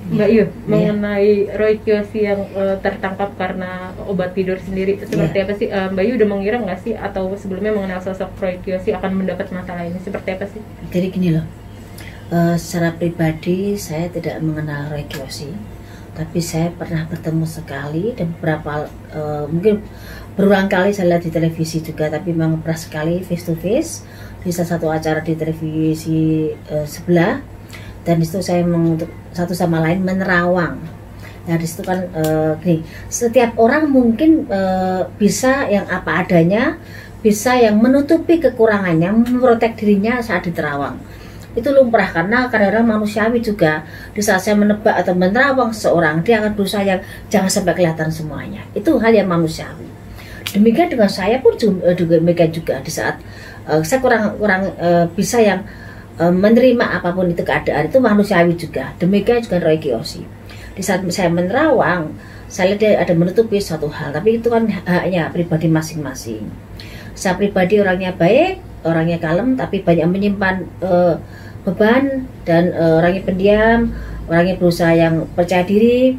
Mbak Yu, mengenai Roy Kiyoshi yang tertangkap karena obat tidur sendiri, seperti apa sih? Mbak Yu udah mengira nggak sih, atau sebelumnya mengenal sosok Roy Kiyoshi akan mendapat masalah ini? Seperti apa sih? Jadi gini loh, secara pribadi saya tidak mengenal Roy Kiyoshi, tapi saya pernah bertemu sekali dan beberapa mungkin berulang kali saya lihat di televisi juga, tapi memang pernah sekali face to face di salah satu acara di televisi sebelah. Dan disitu saya untuk satu sama lain menerawang. Nah disitu kan gini, setiap orang mungkin bisa yang apa adanya, bisa yang menutupi kekurangannya, memprotek dirinya saat diterawang. Itu lumrah, karena kadang-kadang manusiawi juga. Di saat saya menebak atau menerawang seseorang, dia akan berusaha yang jangan sampai kelihatan semuanya. Itu hal yang manusiawi. Demikian dengan saya pun juga demikian juga. Di saat saya kurang bisa yang menerima apapun itu keadaan, itu manusiawi juga. Demikian juga Roy Kiyoshi. Di saat saya menerawang, saya lihat dia ada menutupi suatu hal, tapi itu kan haknya pribadi masing-masing. Saya pribadi orangnya baik, orangnya kalem, tapi banyak menyimpan beban, dan orangnya pendiam, orangnya berusaha yang percaya diri,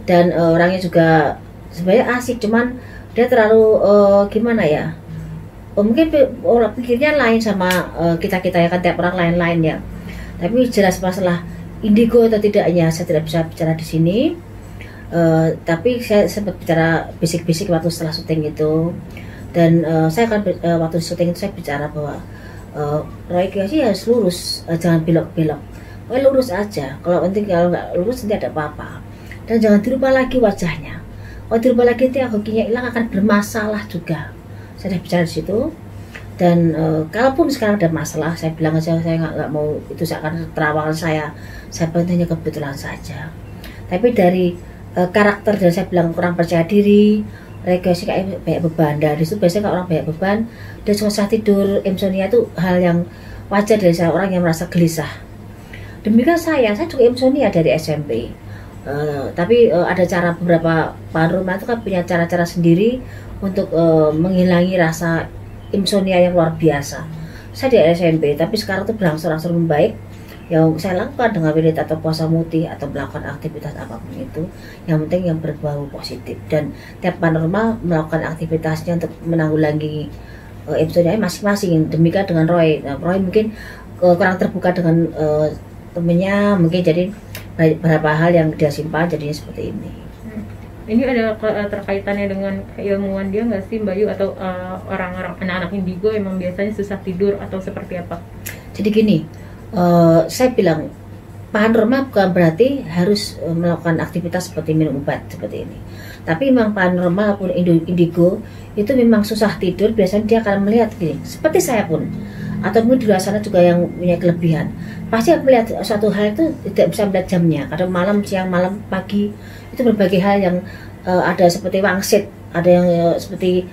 dan orangnya juga sebenarnya asik, cuman dia terlalu gimana ya, mungkin orang pikirnya lain sama kita ya kan, tiap orang lain-lain ya. Tapi jelas masalah indigo atau tidaknya saya tidak bisa bicara di sini. Tapi saya sempat bicara bisik-bisik waktu setelah syuting itu, dan saya akan waktu syuting itu saya bicara bahwa Roy Kiyoshi harus lurus, jangan belok-belok. Lurus aja. Kalau nggak lurus nanti ada apa-apa. Dan jangan dirubah lagi wajahnya. Kalau dirubah lagi nanti hokinya hilang, akan bermasalah juga. Saya sudah bicara di situ, dan kalaupun sekarang ada masalah, saya bilang aja saya nggak mau itu seakan terawangan saya hanya kebetulan saja. Tapi dari karakter, dan saya bilang kurang percaya diri, mereka sih kayak banyak beban. Dari itu biasanya kalau orang banyak beban, dia susah tidur, insomnia itu hal yang wajar dari orang yang merasa gelisah. Demikian saya juga insomnia dari SMP. Tapi ada cara, beberapa paranormal itu kan punya cara-cara sendiri untuk menghilangi rasa insomnia yang luar biasa. Saya di SMP, tapi sekarang tuh berangsur-angsur membaik. Yang saya lakukan dengan wirid atau puasa mutih atau melakukan aktivitas apapun itu, yang penting yang berbau positif. Dan tiap paranormal melakukan aktivitasnya untuk menanggulangi insomnia masing-masing. Demikian dengan Roy. Nah, Roy mungkin kurang terbuka dengan temennya, mungkin jadi beberapa hal yang dia simpan jadinya seperti ini. Ini ada terkaitannya dengan keilmuan dia nggak sih Mbak Yu, atau orang-orang anak-anak indigo emang biasanya susah tidur atau seperti apa? Jadi gini, saya bilang paranormal bukan berarti harus melakukan aktivitas seperti minum obat seperti ini. Tapi memang paranormal pun indigo itu memang susah tidur, biasanya dia akan melihat gini, seperti saya pun, atau mungkin di luar sana juga yang punya kelebihan, pasti melihat suatu hal itu tidak bisa melihat jamnya, kadang malam, siang, malam, pagi, itu berbagai hal yang ada seperti wangsit, ada yang seperti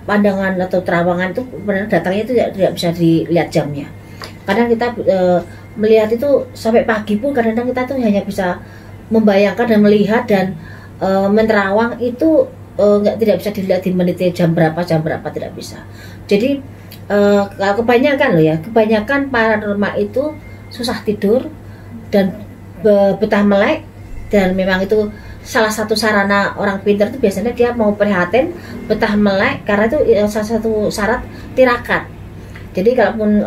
pandangan atau terawangan itu benar datangnya itu tidak bisa dilihat jamnya. Kadang kita melihat itu sampai pagi pun, kadang-kadang kita tuh hanya bisa membayangkan dan melihat, dan menerawang itu tidak bisa dilihat di menitnya jam berapa tidak bisa. Jadi kebanyakan loh ya, kebanyakan paranormal itu susah tidur dan betah melek, dan memang itu salah satu sarana orang pintar itu biasanya dia mau prihatin betah melek, karena itu salah satu syarat tirakat. Jadi kalaupun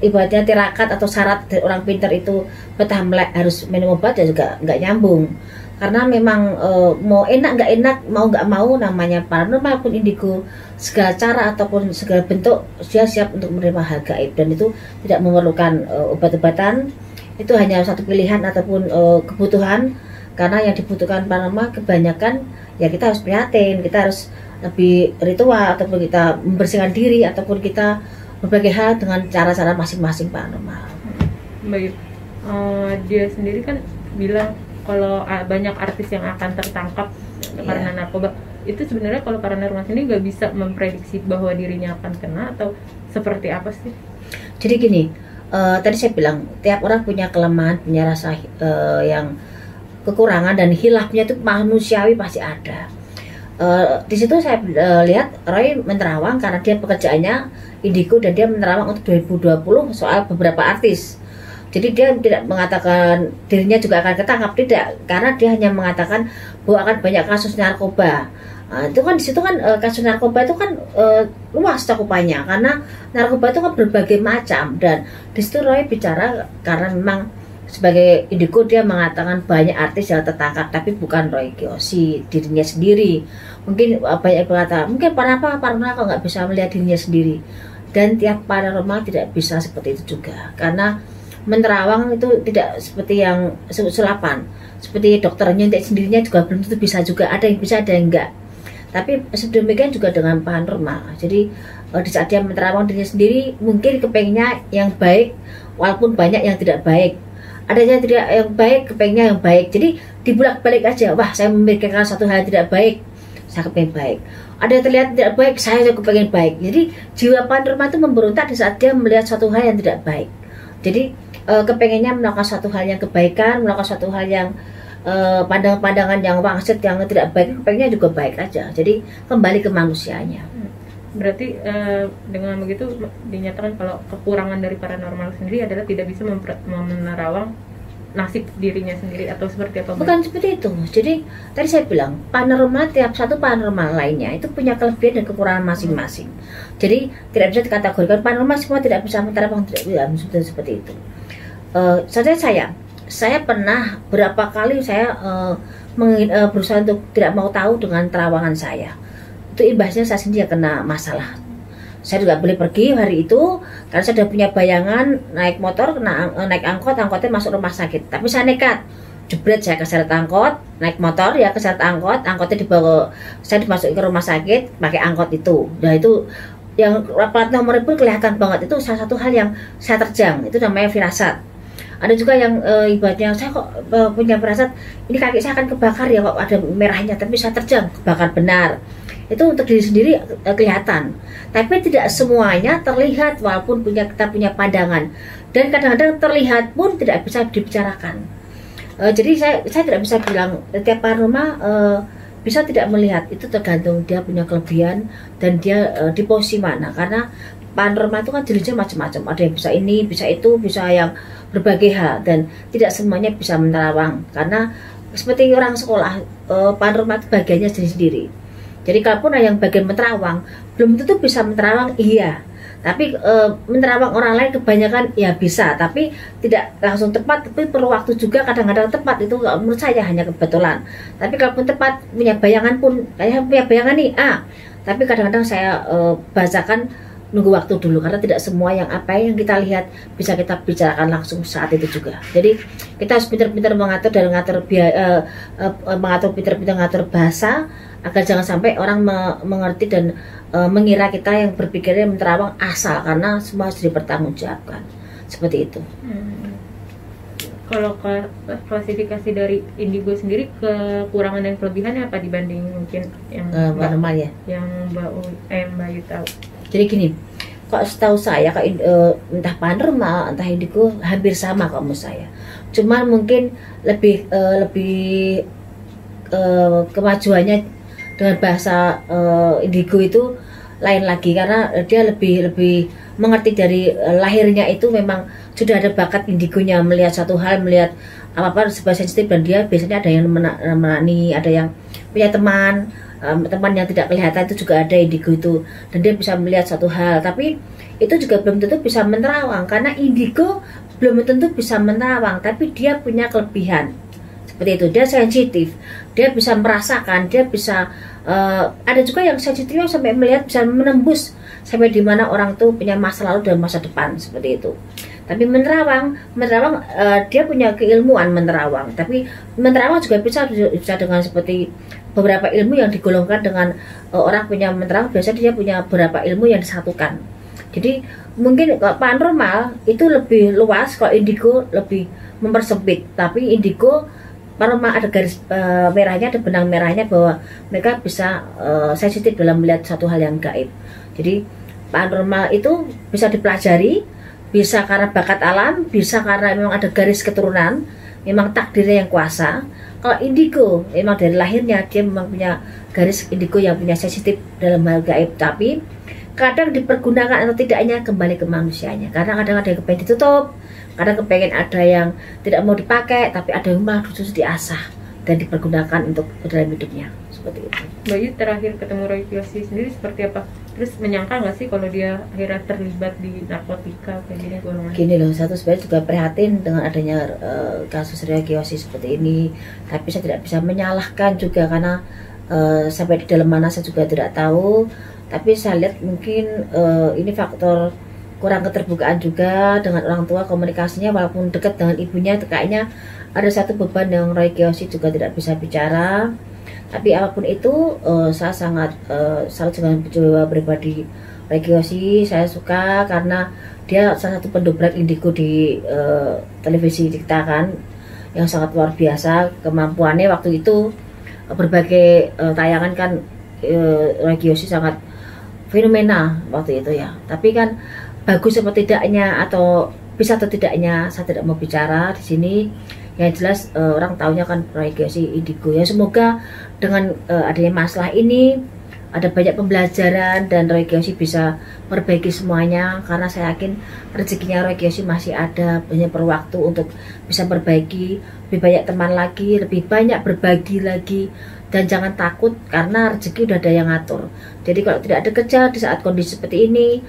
ibaratnya tirakat atau syarat orang pintar itu betah melek harus minum obat, ya juga nggak nyambung. Karena memang mau enak nggak enak, mau nggak mau, namanya paranormal pun indigo, segala cara ataupun segala bentuk dia siap untuk menerima hal gaib, dan itu tidak memerlukan obat-obatan. Itu hanya satu pilihan ataupun kebutuhan, karena yang dibutuhkan paranormal kebanyakan ya kita harus prihatin, kita harus lebih ritual, ataupun kita membersihkan diri, ataupun kita berbagai hal dengan cara-cara masing-masing paranormal. Baik, dia sendiri kan bilang kalau banyak artis yang akan tertangkap karena narkoba, itu sebenarnya kalau paranormal ini nggak bisa memprediksi bahwa dirinya akan kena, atau seperti apa sih? Jadi gini, tadi saya bilang tiap orang punya kelemahan, punya rasa yang kekurangan, dan hilafnya itu manusiawi pasti ada. Di situ saya lihat Roy menerawang karena dia pekerjaannya indigo, dan dia menerawang untuk 2020 soal beberapa artis. Jadi dia tidak mengatakan dirinya juga akan ketangkap, tidak, karena dia hanya mengatakan bahwa akan banyak kasus narkoba. Itu kan di situ kan kasus narkoba itu kan luas cakupannya, karena narkoba itu kan berbagai macam. Dan di situ Roy bicara karena memang sebagai indigo dia mengatakan banyak artis yang tertangkap, tapi bukan Roy Kiyoshi dirinya sendiri. Mungkin banyak yang berkata mungkin paranormal kalau nggak bisa melihat dirinya sendiri, dan tiap paranormal tidak bisa seperti itu juga, karena menerawang itu tidak seperti yang sulapan, seperti dokter nyuntik sendirinya juga belum tentu bisa juga, ada yang bisa ada yang enggak. Tapi sedemikian juga dengan paranormal. Jadi di saat dia menerawang dirinya sendiri, mungkin kepengennya yang baik walaupun banyak yang tidak baik, ada yang tidak yang baik kepengennya yang baik. Jadi dibulak-balik aja, wah saya memikirkan satu hal yang tidak baik, saya kepengen baik. Ada yang terlihat tidak baik, saya juga kepengen baik. Jadi jiwa paranormal itu memberontak di saat dia melihat suatu hal yang tidak baik. Jadi kepengennya melakukan suatu hal yang kebaikan, melakukan suatu hal yang pandangan-pandangan yang wangsit yang tidak baik, kepengennya juga baik aja. Jadi kembali ke manusianya. Berarti dengan begitu dinyatakan kalau kekurangan dari paranormal sendiri adalah tidak bisa menerawang nasib dirinya sendiri, atau seperti apa? Bukan seperti itu. Jadi tadi saya bilang paranormal, tiap satu paranormal lainnya itu punya kelebihan dan kekurangan masing-masing. Jadi tidak bisa dikategorikan paranormal semua tidak bisa menerawang, tidak seperti itu. Saya pernah berapa kali saya berusaha untuk tidak mau tahu dengan terawangan saya. Itu imbasnya saya sendiri kena masalah. Saya juga boleh pergi hari itu karena saya sudah punya bayangan naik motor, naik angkotnya masuk rumah sakit. Tapi saya nekat, jebret saya keseret angkot, naik motor ya keseret angkotnya dibawa, saya dimasukin ke rumah sakit pakai angkot itu. Nah itu yang plat nomor pun kelihatan banget, itu salah satu hal yang saya terjang, itu namanya firasat. Ada juga yang ibaratnya saya kok punya firasat ini kaki saya akan kebakar ya, kok ada merahnya, tapi saya terjang kebakar benar. Itu untuk diri sendiri kelihatan, tapi tidak semuanya terlihat walaupun kita punya pandangan, dan kadang-kadang terlihat pun tidak bisa dibicarakan. Jadi saya tidak bisa bilang tiap paranormal bisa tidak melihat, itu tergantung dia punya kelebihan dan dia di posisi mana, karena paranormal itu kan jenisnya macam-macam, ada yang bisa ini, bisa itu, bisa yang berbagai hal, dan tidak semuanya bisa menerawang. Karena seperti orang sekolah, paranormal itu bagiannya sendiri-sendiri. Jadi kalaupun ada yang bagian menerawang, belum tentu bisa menerawang, iya. Tapi menerawang orang lain kebanyakan ya bisa, tapi tidak langsung tepat, tapi perlu waktu juga. Kadang-kadang tepat itu menurut saya hanya kebetulan. Tapi kalaupun tepat, punya bayangan pun, saya punya bayangan nih, tapi kadang-kadang saya bacakan nunggu waktu dulu, karena tidak semua yang apa yang kita lihat bisa kita bicarakan langsung saat itu juga. Jadi kita harus pintar-pintar mengatur dan mengatur bahasa, agar jangan sampai orang mengerti dan mengira kita yang berpikirnya menerawang asal, karena semua harus dipertanggungjawabkan. Seperti itu. Kalau klasifikasi dari indigo sendiri, kekurangan dan kelebihannya apa dibanding mungkin yang paranormal ya? Yang Mbak Yu tahu. Jadi gini, kok setahu saya entah paranormal entah indigo hampir sama kalau menurut saya. Cuman mungkin lebih kemajuannya dengan bahasa indigo itu lain lagi, karena dia lebih mengerti dari lahirnya itu memang sudah ada bakat indigonya melihat satu hal, melihat apa sebuah sensitif, dan dia biasanya ada yang menemani, ada yang punya teman yang tidak kelihatan, itu juga ada indigo itu, dan dia bisa melihat satu hal. Tapi itu juga belum tentu bisa menerawang, karena indigo belum tentu bisa menerawang, tapi dia punya kelebihan seperti itu. Dia sensitif, dia bisa merasakan, dia bisa ada juga yang sensitifnya sampai melihat, bisa menembus sampai di mana orang tuh punya masa lalu dan masa depan, seperti itu. Tapi menerawang dia punya keilmuan menerawang, tapi menerawang juga bisa dengan seperti beberapa ilmu yang digolongkan dengan orang punya menerawang. Biasanya dia punya beberapa ilmu yang disatukan. Jadi mungkin paranormal itu lebih luas, kalau indigo lebih mempersempit. Tapi indigo paranormal ada garis merahnya, ada benang merahnya, bahwa mereka bisa sensitif dalam melihat satu hal yang gaib. Jadi paranormal itu bisa dipelajari, bisa karena bakat alam, bisa karena memang ada garis keturunan, memang takdirnya yang kuasa. Kalau indigo memang dari lahirnya dia memang punya garis indigo yang punya sensitif dalam hal gaib. Tapi kadang dipergunakan atau tidaknya kembali ke manusianya, karena kadang ada yang kepengen ditutup, kadang kepengen ada yang tidak mau dipakai, tapi ada yang malah justru diasah dan dipergunakan untuk dalam hidupnya, seperti itu. Mbak Yu terakhir ketemu Roy Kiyoshi sendiri seperti apa? Terus menyangka nggak sih kalau dia akhirnya terlibat di narkotika kayak gini golongan? Gini loh, satu sebenarnya juga prihatin dengan adanya kasus Roy Kiyoshi seperti ini, tapi saya tidak bisa menyalahkan juga karena sampai di dalam mana saya juga tidak tahu. Tapi saya lihat mungkin ini faktor kurang keterbukaan juga dengan orang tua, komunikasinya walaupun dekat dengan ibunya, kayaknya ada satu beban yang Roy Kiyoshi juga tidak bisa bicara. Tapi apapun itu, saya sangat salut dengan jiwa pribadi Roy Kiyoshi. Saya suka karena dia salah satu pendobrak indigo di televisi kita kan, yang sangat luar biasa kemampuannya waktu itu. Berbagai tayangan kan Roy Kiyoshi sangat fenomena waktu itu ya. Tapi kan bagus atau tidaknya atau bisa atau tidaknya saya tidak mau bicara di sini. Yang jelas orang tahunya kan Roy Kiyoshi indigo ya. Semoga dengan adanya masalah ini ada banyak pembelajaran dan Roy Kiyoshi bisa perbaiki semuanya, karena saya yakin rezekinya Roy Kiyoshi masih ada, banyak waktu untuk bisa perbaiki, lebih banyak teman lagi, lebih banyak berbagi lagi, dan jangan takut karena rezeki udah ada yang ngatur. Jadi kalau tidak ada kerja di saat kondisi seperti ini,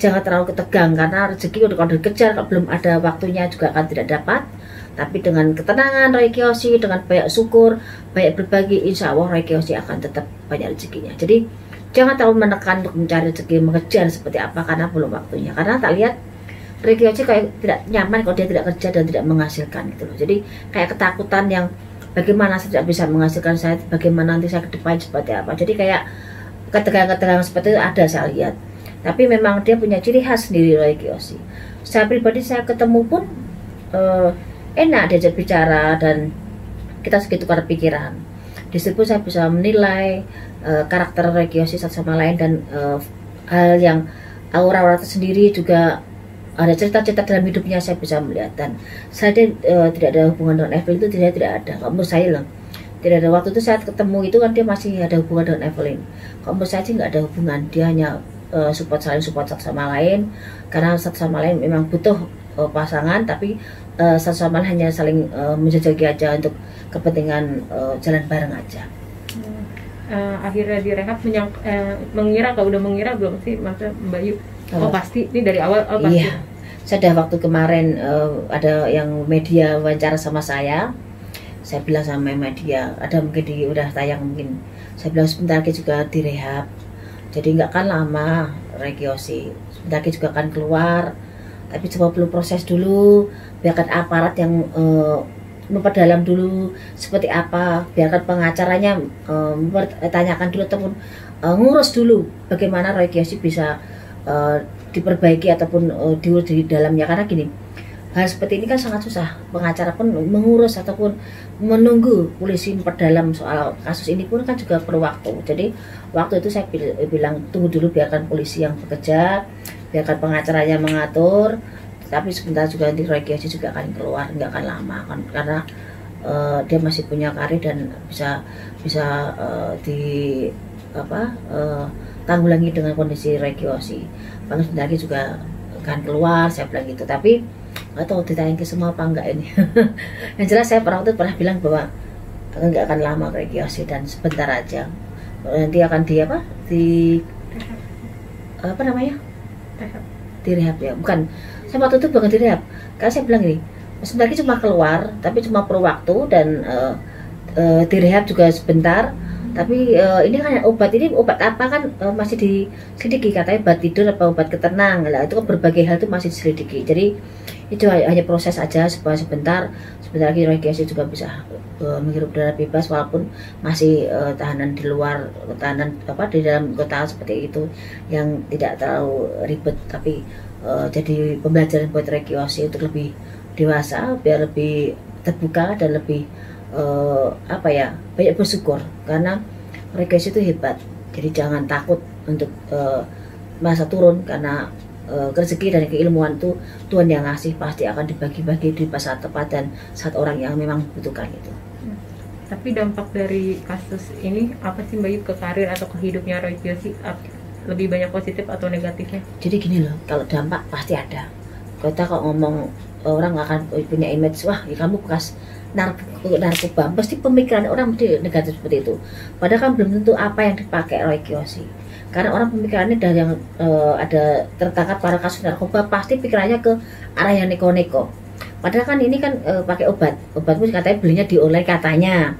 jangan terlalu ketegang karena rezeki udah kalau dikejar, kalau belum ada waktunya juga akan tidak dapat. Tapi dengan ketenangan Roy Kiyoshi, dengan banyak syukur, banyak berbagi, insya Allah Roy Kiyoshi akan tetap banyak rezekinya. Jadi jangan terlalu menekan untuk mencari rezeki, mengejar seperti apa karena belum waktunya. Karena tak lihat Roy Kiyoshi kayak tidak nyaman kalau dia tidak kerja dan tidak menghasilkan gitu loh. Jadi kayak ketakutan yang bagaimana saya tidak bisa menghasilkan, saya bagaimana nanti saya ke depan seperti apa. Jadi kayak ketegangan-ketegangan seperti itu ada saya lihat. Tapi memang dia punya ciri khas sendiri Roy Kiyoshi. Saya pribadi saya ketemu pun enak diajak bicara dan kita segitu tukar pikiran. Di situ saya bisa menilai karakter Roy Kiyoshi satu sama lain dan hal yang aura-aura tersendiri juga ada cerita-cerita dalam hidupnya saya bisa melihat. Dan saya tidak ada hubungan dengan Evelyn itu tidak ada. Kalau menurut saya loh, tidak ada. Waktu itu saat ketemu itu kan dia masih ada hubungan dengan Evelyn. Kalau menurut saya sih nggak ada hubungan, dia hanya saling support satu sama lain karena satu sama lain memang butuh pasangan, tapi satu sama lain hanya saling menjajaki aja untuk kepentingan jalan bareng aja. Akhirnya direhab mengira, kalau udah mengira belum sih maksudnya Mbak Yu? Oh pasti ini dari awal pasti. Iya, saya waktu kemarin ada yang media wawancara sama saya bilang sama media, ada mungkin udah tayang mungkin, saya bilang sebentar lagi juga direhab, jadi nggak kan lama Roy Kiyoshi, sebentar lagi juga akan keluar. Tapi coba perlu proses dulu, biarkan aparat yang memperdalam dulu seperti apa, biarkan pengacaranya tanyakan dulu ataupun ngurus dulu bagaimana Roy Kiyoshi bisa diperbaiki ataupun diurus di dalamnya. Karena gini, hal seperti ini kan sangat susah, pengacara pun mengurus ataupun menunggu polisi memperdalam soal kasus ini pun kan juga perlu waktu. Jadi waktu itu saya bilang tunggu dulu, biarkan polisi yang bekerja, biarkan pengacaranya mengatur. Tapi sebentar juga nanti Roy Kiyoshi juga akan keluar, nggak akan lama kan, karena dia masih punya karir dan bisa tanggulangi dengan kondisi Roy Kiyoshi. Bahkan sebentar lagi juga akan keluar, saya bilang gitu. Tapi nggak tahu ditanya ke semua apa enggak ini. Yang jelas saya pernah bilang bahwa nggak akan lama Roy Kiyoshi dan sebentar aja nanti akan direhab ya, bukan, saya waktu itu bukan direhab karena saya bilang gini, sebentar lagi cuma keluar tapi cuma perlu waktu dan direhab juga sebentar. Tapi ini kan obat apa kan masih diselidiki, katanya obat tidur apa obat ketenang lah, itu kan berbagai hal itu masih diselidiki. Jadi itu hanya proses aja supaya sebentar lagi Roy Kiyoshi juga bisa menghirup udara bebas walaupun masih tahanan di luar, tahanan di dalam kota seperti itu yang tidak terlalu ribet, tapi jadi pembelajaran buat Roy Kiyoshi untuk lebih dewasa, biar lebih terbuka dan lebih banyak bersyukur karena Roy Kiyoshi itu hebat. Jadi jangan takut untuk masa turun karena rezeki dan keilmuan itu Tuhan yang ngasih, pasti akan dibagi-bagi di saat tepat dan saat orang yang memang membutuhkan itu. Tapi dampak dari kasus ini apa sih Mbak Yu ke karir atau ke hidupnya Roy Kiyoshi? lebih banyak positif atau negatifnya? Jadi gini loh, kalau dampak pasti ada. Kita kalau ngomong orang akan punya image, wah ya kamu bekas narkoba, pasti pemikiran orang mesti negatif seperti itu. Padahal kan belum tentu apa yang dipakai Roy Kiyoshi. Karena orang pemikirannya dari yang ada tertangkap para kasus narkoba pasti pikirannya ke arah yang neko-neko. Padahal kan ini kan pakai obat pun katanya belinya di online katanya.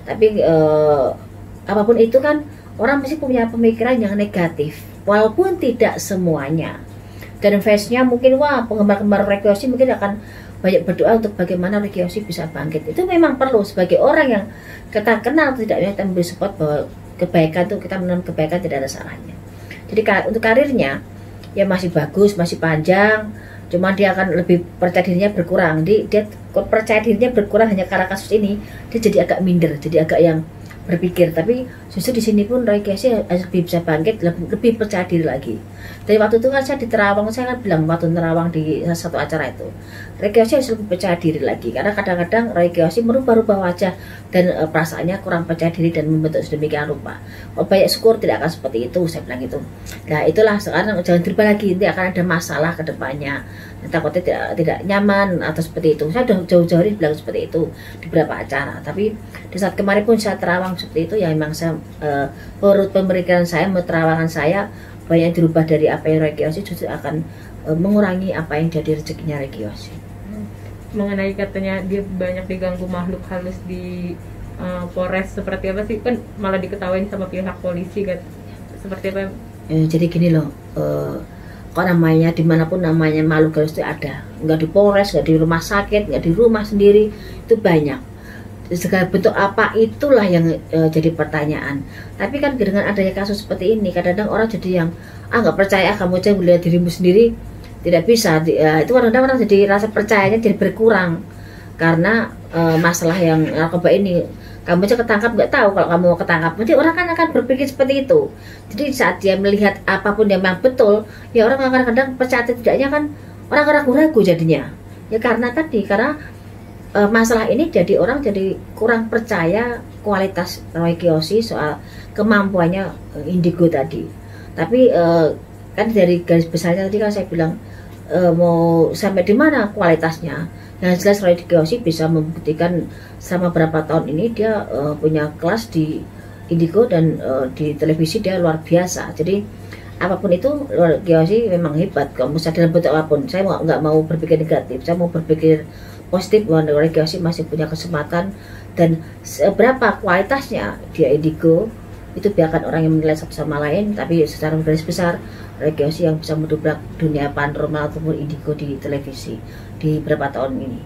Tapi apapun itu kan orang pasti punya pemikiran yang negatif, walaupun tidak semuanya. Dan face-nya mungkin wah penggemar-penggemar Roy Kiyoshi mungkin akan banyak berdoa untuk bagaimana Roy Kiyoshi bisa bangkit. Itu memang perlu sebagai orang yang kita kenal, tidaknya kita memberi support bahwa kebaikan itu, kita menanam kebaikan tidak ada salahnya. Jadi untuk karirnya ya masih bagus, masih panjang, cuma dia akan lebih percaya dirinya berkurang. Dia percaya dirinya berkurang hanya karena kasus ini, dia jadi agak minder, jadi agak yang berpikir. Tapi justru di sini pun Roy Kiyoshi lebih bisa bangkit, lebih percaya diri lagi. Dari waktu itu kan saya di Terawang, saya kan bilang waktu Terawang di satu acara itu, Roy Kiyoshi harus lebih percaya diri lagi, karena kadang-kadang Roy Kiyoshi merubah-rubah wajah dan perasaannya kurang percaya diri dan membentuk sedemikian rupa. Banyak syukur tidak akan seperti itu, saya bilang itu. Nah itulah sekarang jangan berubah lagi, nanti akan ada masalah ke depannya, takutnya tidak nyaman atau seperti itu. Saya sudah jauh-jauh bilang seperti itu di beberapa acara. Tapi di saat kemarin pun saya Terawang seperti itu, ya memang saya menurut pemikiran saya, menurut terawangan saya, banyak dirubah dari apa yang Roy Kiyoshi justru akan mengurangi apa yang jadi rezekinya Roy Kiyoshi. Mengenai katanya dia banyak diganggu makhluk halus di Polres, seperti apa sih? Kan malah diketawain sama pihak polisi kan, seperti apa? Jadi gini loh, kok namanya dimanapun namanya makhluk halus itu ada, nggak di Polres, nggak di rumah sakit, nggak di rumah sendiri, itu banyak. Segala bentuk apa itulah yang jadi pertanyaan. Tapi kan dengan adanya kasus seperti ini, kadang-kadang orang jadi yang nggak percaya, kamu aja melihat dirimu sendiri, tidak bisa. Itu kadang-kadang orang jadi rasa percayanya jadi berkurang karena masalah yang narkoba ini. Kamu aja ketangkap, nggak tahu kalau kamu ketangkap. Jadi orang kan akan berpikir seperti itu. Jadi saat dia melihat apapun yang memang betul, ya orang kadang-kadang percaya atau tidaknya kan orang ragu-ragu jadinya. Ya karena masalah ini jadi orang jadi kurang percaya kualitas Roy Kiyoshi soal kemampuannya Indigo tadi. Tapi kan dari garis besarnya tadi kan saya bilang mau sampai di mana kualitasnya. Yang jelas Roy Kiyoshi bisa membuktikan selama berapa tahun ini dia punya kelas di Indigo dan di televisi dia luar biasa. Jadi apapun itu Roy Kiyoshi memang hebat. Kalau misalnya dalam bentuk apapun, saya nggak mau berpikir negatif, saya mau berpikir positif bahwa Roy Kiyoshi masih punya kesempatan. Dan seberapa kualitasnya dia Indigo itu biarkan orang yang menilai satu sama lain, tapi secara garis besar Roy Kiyoshi yang bisa mendobrak dunia paranormal ataupun Indigo di televisi di beberapa tahun ini.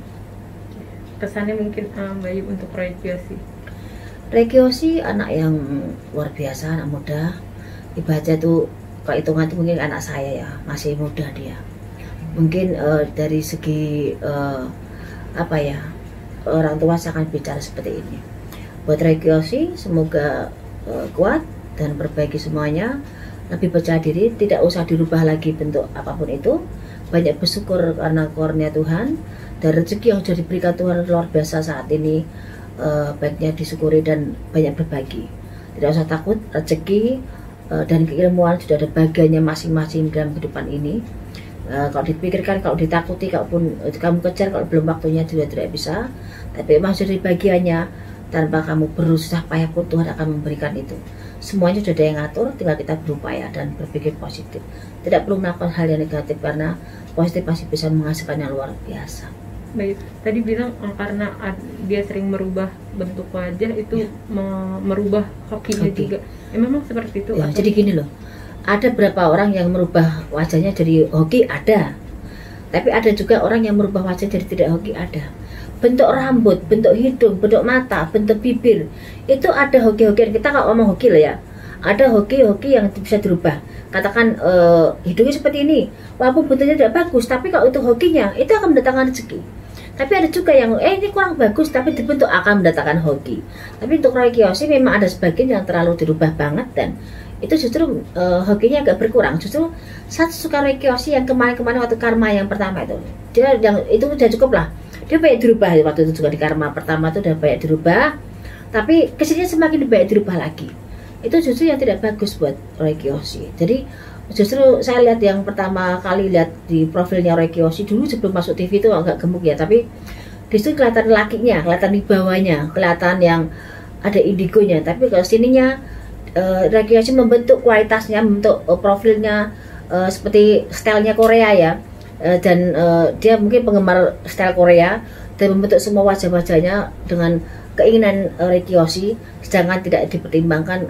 Kesannya mungkin Mbak Yu untuk Roy Kiyoshi? Roy Kiyoshi anak yang luar biasa, anak muda. Ibaratnya tuh kalau hitungan itu mungkin anak saya ya, masih muda dia. Mungkin dari segi orang tua saya akan bicara seperti ini. Buat Roy Kiyoshi semoga kuat dan perbaiki semuanya, lebih percaya diri, tidak usah dirubah lagi bentuk apapun itu, banyak bersyukur karena kurnia Tuhan dan rezeki yang sudah diberikan Tuhan luar biasa saat ini. Baiknya disyukuri dan banyak berbagi, tidak usah takut. Rezeki dan keilmuan sudah ada bagiannya masing-masing dalam kehidupan ini. Kalau dipikirkan, kalau ditakuti, kalaupun kamu kejar, kalau belum waktunya juga tidak bisa. Tapi memang sudah bagiannya, tanpa kamu berusaha payah pun Tuhan akan memberikan itu. Semuanya sudah ada yang ngatur, tinggal kita berupaya dan berpikir positif. Tidak perlu melakukan hal yang negatif, karena positif pasti bisa menghasilkan yang luar biasa. Baik, tadi bilang karena dia sering merubah bentuk wajah itu merubah hokinya juga. Memang seperti itu. Ya, jadi gini loh. Ada berapa orang yang merubah wajahnya jadi hoki, ada. Tapi ada juga orang yang merubah wajah jadi tidak hoki, ada. Bentuk rambut, bentuk hidung, bentuk mata, bentuk bibir, itu ada hoki-hokian. Kita kalau ngomong hoki lah ya, ada hoki-hoki yang bisa dirubah. Katakan hidungnya seperti ini, walaupun bentuknya tidak bagus, tapi kalau itu hokinya, itu akan mendatangkan rezeki. Tapi ada juga yang ini kurang bagus, tapi dibentuk akan mendatangkan hoki. Tapi untuk Roy Kiyoshi memang ada sebagian yang terlalu dirubah banget, dan itu justru hokinya agak berkurang. Justru satu suka Roy Kiyoshi yang kemarin-kemarin waktu Karma yang pertama itu, dia yang itu udah cukup lah. Dia banyak dirubah waktu itu juga di Karma pertama itu udah banyak dirubah, tapi kesini semakin banyak dirubah lagi. itu justru yang tidak bagus buat Roy Kiyoshi. Jadi justru saya lihat yang pertama kali lihat di profilnya Roy Kiyoshi dulu sebelum masuk TV itu agak gemuk ya, tapi disitu kelihatan lakinya, kelihatan wibawanya, kelihatan yang ada indigonya. Tapi kalau sininya Roy Kiyoshi membentuk kualitasnya, membentuk profilnya seperti stylenya Korea ya, dan dia mungkin penggemar style Korea dan membentuk semua wajah-wajahnya dengan keinginan Roy Kiyoshi, sedangkan tidak dipertimbangkan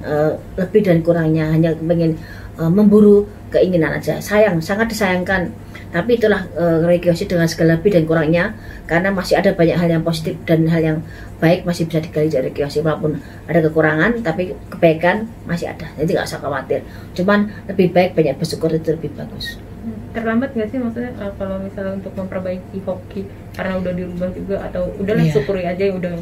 lebih dan kurangnya, hanya ingin memburu keinginan aja. Sayang, sangat disayangkan. Tapi itulah Roy Kiyoshi dengan segala lebih dan kurangnya, karena masih ada banyak hal yang positif dan hal yang baik masih bisa digali dari Roy Kiyoshi, walaupun ada kekurangan tapi kebaikan masih ada, jadi nggak usah khawatir. Cuman lebih baik banyak bersyukur, itu lebih bagus. Terlambat nggak sih maksudnya kalau misalnya untuk memperbaiki hoki karena udah dirubah juga, atau udahlah syukuri aja ya udah?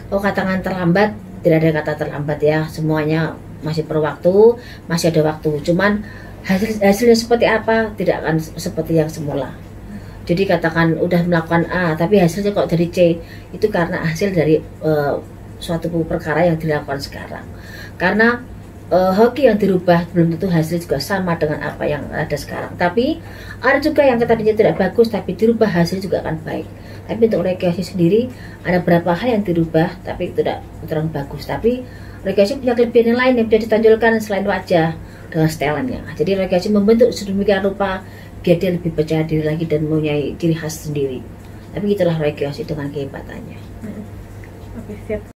Oh, katakan terlambat, tidak ada kata terlambat ya, semuanya masih perlu waktu, masih ada waktu. Cuman hasilnya seperti apa tidak akan seperti yang semula. Jadi katakan udah melakukan A tapi hasilnya kok dari C, itu karena hasil dari suatu perkara yang dilakukan sekarang. Karena hoki yang dirubah belum tentu hasil juga sama dengan apa yang ada sekarang. Tapi ada juga yang tadinya tidak bagus tapi dirubah hasil juga akan baik. Tapi untuk Roy Kiyoshi sendiri ada beberapa hal yang dirubah tapi tidak terang bagus. Tapi Roy Kiyoshi punya kelebihan yang lain yang bisa ditonjolkan selain wajah dengan stylenya. Jadi Roy Kiyoshi membentuk sedemikian rupa biar dia lebih percaya diri lagi dan mempunyai ciri khas sendiri. Tapi itulah Roy Kiyoshi dengan kehebatannya. Oke, siap.